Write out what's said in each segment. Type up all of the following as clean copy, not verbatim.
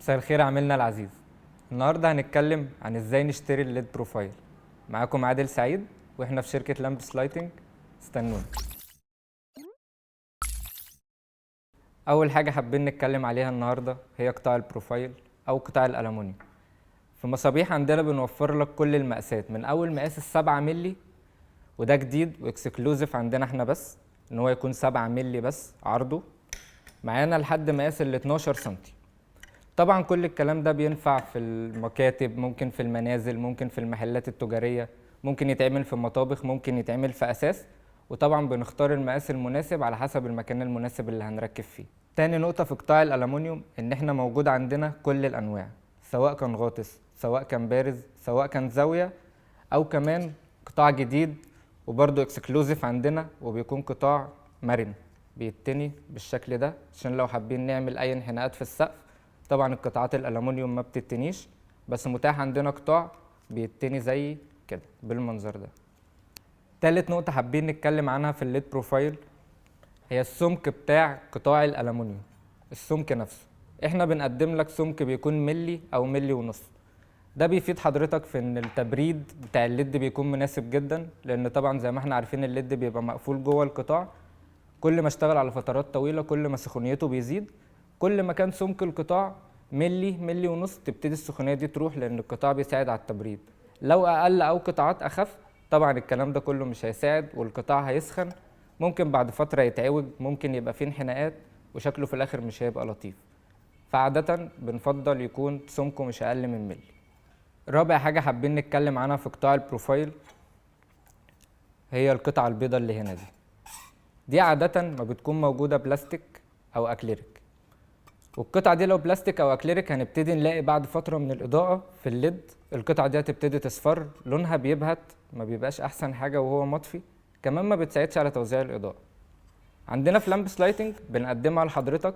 مساء الخير عميلنا العزيز. النهارده هنتكلم عن ازاي نشتري الليد بروفايل. معاكم عادل سعيد واحنا في شركة لامبس لايتنج. استنونا. اول حاجة حابين نتكلم عليها النهارده هي قطاع البروفايل او قطاع الالومنيوم. في مصابيح عندنا بنوفر لك كل المقاسات من اول مقاس ال7 مللي، وده جديد واكسكلوزيف عندنا احنا بس، ان هو يكون 7 مللي بس عرضه معانا، لحد مقاس ال 12 سنتي. طبعا كل الكلام ده بينفع في المكاتب، ممكن في المنازل، ممكن في المحلات التجارية، ممكن يتعمل في المطابخ، ممكن يتعمل في أساس. وطبعا بنختار المقاس المناسب على حسب المكان المناسب اللي هنركب فيه. تاني نقطة في قطاع الألمونيوم إن إحنا موجود عندنا كل الأنواع، سواء كان غاطس، سواء كان بارز، سواء كان زاوية، أو كمان قطاع جديد وبرضه اكسكلوزيف عندنا، وبيكون قطاع مرن بيتني بالشكل ده عشان لو حابين نعمل أي انحناءات في السقف. طبعا القطاعات الألمونيوم ما بتتنيش، بس متاح عندنا قطاع بيتني زي كده بالمنظر ده. تالت نقطة حابين نتكلم عنها في الليد بروفايل هي السمك بتاع قطاع الألمونيوم. السمك نفسه احنا بنقدم لك سمك بيكون ملي أو ملي ونص. ده بيفيد حضرتك في ان التبريد بتاع الليد بيكون مناسب جدا، لان طبعا زي ما احنا عارفين الليد بيبقى مقفول جوه القطاع. كل ما اشتغل على فترات طويلة كل ما سخونيته بيزيد. كل ما كان سمك القطاع ملي، ملي ونص، تبتدي السخونية دي تروح، لان القطاع بيساعد على التبريد. لو اقل او قطاعات اخف طبعا الكلام ده كله مش هيساعد والقطاع هيسخن، ممكن بعد فترة يتعوج، ممكن يبقى فيه انحناءات وشكله في الاخر مش هيبقى لطيف. فعادة بنفضل يكون سمكه مش اقل من ملي. رابع حاجة حابين نتكلم عنها في قطاع البروفايل هي القطعة البيضاء اللي هنا دي عادة ما بتكون موجودة بلاستيك أو أكليريك. والقطعة دي لو بلاستيك أو أكليريك هنبتدي نلاقي بعد فترة من الإضاءة في الليد القطعة دي هتبتدي تصفر، لونها بيبهت، ما بيبقاش أحسن حاجة وهو مطفي، كمان ما بتساعدش على توزيع الإضاءة. عندنا في لامبس لايتنج بنقدمها لحضرتك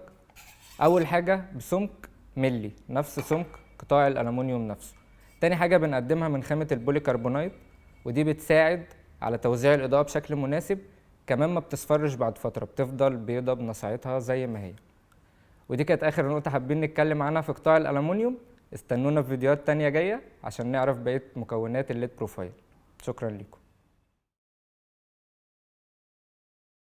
أول حاجة بسمك ملي نفس سمك قطاع الألمونيوم نفسه. تاني حاجة بنقدمها من خامة البوليكربونات، ودي بتساعد على توزيع الإضاءة بشكل مناسب، كمان ما بتصفرش بعد فترة، بتفضل بيضة بنصعيتها زي ما هي. ودي كانت آخر نقطة حابين نتكلم عنها في قطاع الألمونيوم. استنونا في فيديوهات تانية جاية عشان نعرف بقية مكونات الليد بروفايل. شكرا لكم.